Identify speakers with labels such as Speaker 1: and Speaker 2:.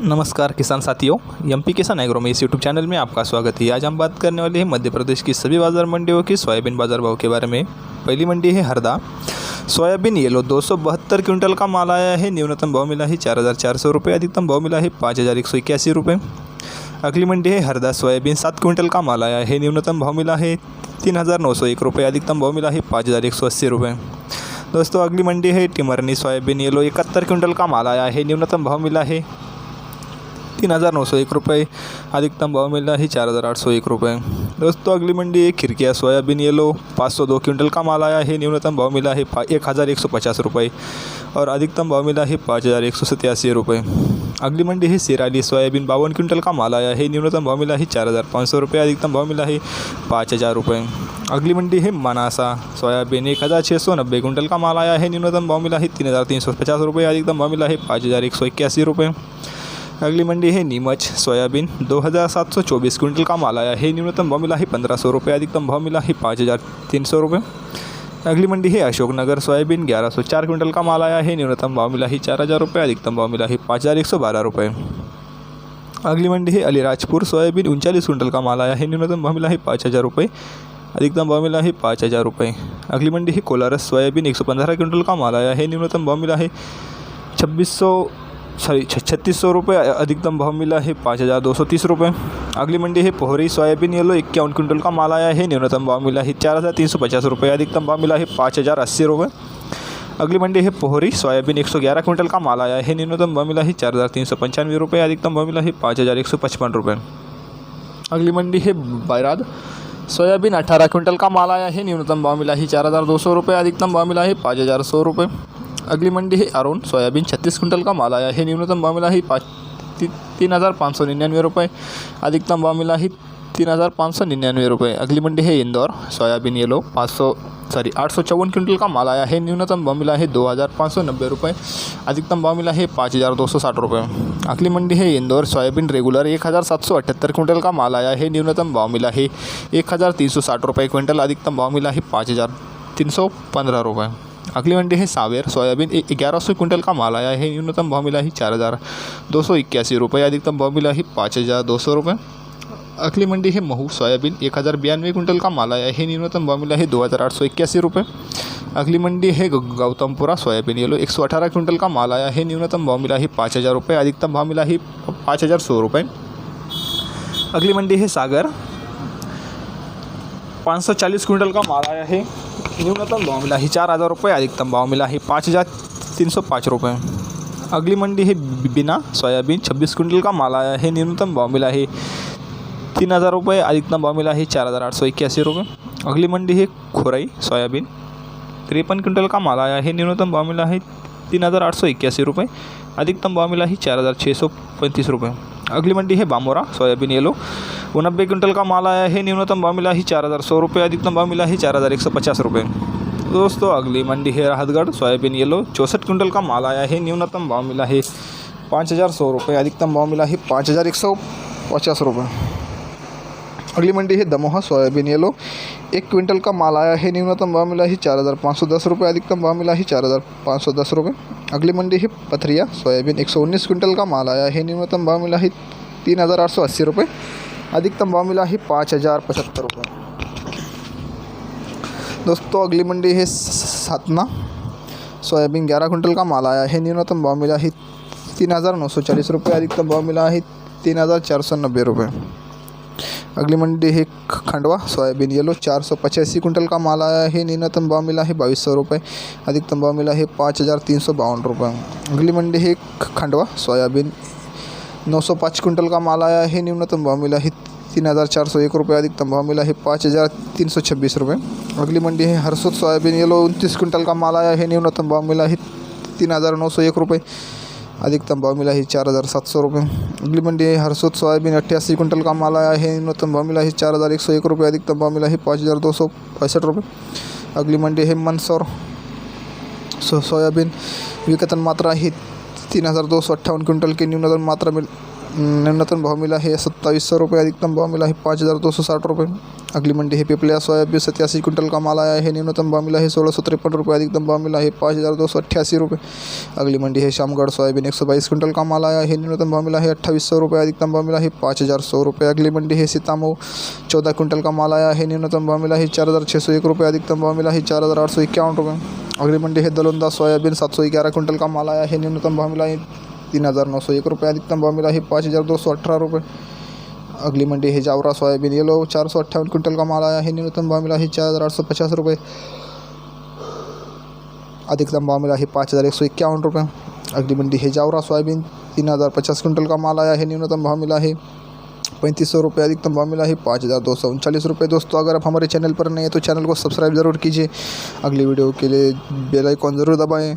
Speaker 1: नमस्कार किसान साथियों, एमपी किसान एग्रो में इस यूट्यूब चैनल में आपका स्वागत है। आज हम बात करने वाले हैं मध्य प्रदेश की सभी बाज़ार मंडियों की सोयाबीन बाज़ार भाव के बारे में। पहली मंडी है हरदा। सोयाबीन येलो 272 क्विंटल का माल आया है। न्यूनतम भाव मिला है 4,400 रुपये, अधिकतम भाव मिला है 5,181 रुपये। अगली मंडी है हरदा। सोयाबीन 7 क्विंटल का माल आया है। न्यूनतम भाव मिला है 3,901 रुपये, अधिकतम भाव मिला है 5,180 रुपये। दोस्तों अगली मंडी है टिमरनी। सोयाबीन येलो 71 क्विंटल का माल आया है। न्यूनतम भाव मिला है 3,901 रुपये, अधिकतम भाव मिला है 4,801 रुपये। दोस्तों अगली मंडी है खिरकिया। सोयाबीन येलो 502 क्विंटल का माल आया है। न्यूनतम भाव मिला है 1,150 रुपये और अधिकतम भाव मिला है 5,187 रुपये। अगली मंडी है सिराली। सोयाबीन 52 क्विंटल का माल आया है। न्यूनतम भाव मिला है 4,500 रुपये, अधिकतम भाव मिला है 5,000 रुपये। अगली मंडी है मनासा। सोयाबीन 1,690 क्विंटल का माल आया है। न्यूनतम भाव मिला है 3,350 रुपये, अधिकतम भाव मिला है 5,181 रुपये। अगली मंडी है नीमच। सोयाबीन 2,724 क्विंटल का माल आया है। न्यूनतम भाव मिला है 1,500 रुपये, अधिकतम भाव मिला है 5,300 रुपये। अगली मंडी है अशोकनगर। सोयाबीन 1,104 क्विंटल का माल आया है। न्यूनतम भाव मिला है 4,000 रुपये, अधिकतम भाव मिला है 5,112 रुपये। अगली मंडी है अलीराजपुर। सोयाबीन 39 क्विंटल का माल आया है। न्यूनतम भाव मिला है 5,000 रुपये, अधिकतम भाव मिला है 5,000 रुपये। अगली मंडी है कोलारस। सोयाबीन 115 क्विंटल का माल आया है। न्यूनतम भाव मिला है 3,600 रुपये, अधिकतम भाव मिला है 5,230 रुपये। अगली मंडी है पोहरी। सोयाबीन येलो 51 क्विंटल का माल आया है। न्यूनतम भाव मिला है 4,350 रुपये, अधिकतम भाव मिला है 5,080 रुपये। अगली मंडी है पोहरी। सोयाबीन 111 क्विंटल का माल आया है। न्यूनतम भाव मिला है 4,395 रुपये, अधिकतम भाव मिला है 5,155 रुपये। अगली मंडी है बैराद। सोयाबीन 18 क्विंटल का माल आया है। न्यूनतम भाव मिला है 4,200 रुपये, अधिकतम भाव मिला है 5,100 रुपये। अगली मंडी है अरुण। सोयाबीन 36 क्विंटल का माल आया है। न्यूनतम भाव मिला है 3,599 रुपये, अधिकतम भाव मिला है 3,599 रुपये। अगली मंडी है इंदौर। सोयाबीन येलो 854 क्विंटल का माल आया है। न्यूनतम भाव मिला है 2,590 रुपये, अधिकतम भाव मिला है 5,260 रुपये। अगली मंडी है इंदौर। सोयाबीन रेगुलर 1,778 क्विंटल का माल आया है। न्यूनतम भाव मिला है 1,360 रुपये क्विंटल, अधिकतम भाव मिला है 5,315 रुपये। अगली मंडी है सावेर। सोयाबीन 1,100 क्विंटल का माल आया है। न्यूनतम भाव मिला है 4,281 रुपये, अधिकतम भाव मिला है 5,200 रुपये। अगली मंडी है महू। सोयाबीन 1,092 क्विंटल का माल आया है। न्यूनतम भाव मिला है 2,881 रुपये। अगली मंडी है गौतमपुरा। सोयाबीन येलो 118 क्विंटल का माल आया है। न्यूनतम भाव मिला है 5,000 रुपये, अधिकतम भाव मिला है 5,100 रुपये। अगली मंडी है सागर। 540 क्विंटल का माल आया है। न्यूनतम भाव मिला है 4,000 रुपये, अधिकतम भाव मिला है 5,305 रुपये। अगली मंडी है बिना। सोयाबीन 26 क्विंटल का माल आया है। न्यूनतम भाव मिला है 3,000 रुपये, अधिकतम भाव मिला है 4,881 रुपये। अगली मंडी है खुरई। सोयाबीन 53 क्विंटल का माल आया है। न्यूनतम भाव मिला है 3,881 रुपये, अधिकतम भाव मिला है 4,635 रुपये। अगली मंडी है बामोरा। सोयाबीन येलो 90 क्विंटल का माल आया है। न्यूनतम भाव मिला है 4,100 रुपये, अधिकतम भाव मिला है 4,150 रुपये। दोस्तों अगली मंडी है राहतगढ़। सोयाबीन येलो 64 क्विंटल का माल आया है। न्यूनतम भाव मिला है 5,100 रुपये, अधिकतम भाव मिला है 5,150 रुपये। अगली मंडी है दमोह। सोयाबीन येलो 1 क्विंटल का माल आया है। न्यूनतम भाव मिला है 4,510 रुपये, अधिकतम भाव मिला है 4,510 रुपये। अगली मंडी है पथरिया। सोयाबीन 119 क्विंटल का माल आया है। न्यूनतम भाव मिला है 3,880 रुपये, अधिकतम भाव मिला है 5,075 रुपये। दोस्तों अगली मंडी है सतना। सोयाबीन 11 क्विंटल का माल आया है। न्यूनतम भाव मिला है 3,940 रुपये, अधिकतम भाव मिला है 3,490 रुपये। अगली मंडी है खंडवा। सोयाबीन येलो 485 क्विंटल का माल आया है। न्यूनतम भाव मिला है 2,200 रुपये, अधिकतम भाव मिला है 5,352 रुपये। अगली मंडी है खंडवा। सोयाबीन 905 क्विंटल का माल आया है। न्यूनतम भाव मिला है 3,401 रुपये, अधिकतम भाव मिला है 5,326 रुपये। अगली मंडी है हरसुद। सोयाबीन येलो 29 क्विंटल का माल आया है। न्यूनतम भाव मिला है 3,901 रुपये, अधिकतम भाव मिला है 4,700 रुपये। अगली मंडी है हरसुद। सोयाबीन 88 क्विंटल का माल आया है। न्यूनतम भाव मिला है 4,101 रुपये, अधिकतम भाव मिला है 5,265 रुपये। अगली मंडी है मंदसौर। सोयाबीन विकतन मात्रा है 3,258 क्विंटल की, न्यूनतम मात्रा न्यूनतम भाव मिला है 2700 रुपये, अधिकतम भाव मिला है 5260 रुपये। अगली मंडी है पिपलिया सोयाबीन 87 कुंटल का माल आया है, न्यूनतम भाव मिला है 1653 रुपये, अधिकतम भाव मिला है 5288 रुपये। अगली मंडी है शामगढ़ सोयाबीन 122 कुंटल का माल आया है, न्यूनतम भाव मिला है 2800 रुपये, अधिकतम भाव मिला है 5100 रुपये। अगली मंडी है सीतामऊ 14 कुंटल का माल आया है, न्यूनतम भाव मिला है 4601 रुपये, अधिकतम भाव मिला है 4851 रुपये। अगली मंडी है दलोंदा सोयाबीन 711 कुंटल का माल आया है, न्यूनतम भाव मिला है 3901 रुपये, अधिकतम भाव मिला है 5218 रुपये। अगली मंडी है जावरा सोयाबीन येलो 458 कुंटल का माल आया है, न्यूनतम भाव मिला है 4850 रुपये, अधिकतम भाव मिला है 5151 रुपये। अगली मंडी है जावरा सोयाबीन 3050 कुंटल का माल आया है, न्यूनतम भाव मिला है 3500 रुपये, अधिकतम भाव मिला है 5239 रुपये। दोस्तों अगर आप हमारे चैनल पर नए हैं तो चैनल को सब्सक्राइब ज़रूर कीजिए। अगली वीडियो के लिए बेल आइकॉन ज़रूर दबाएँ।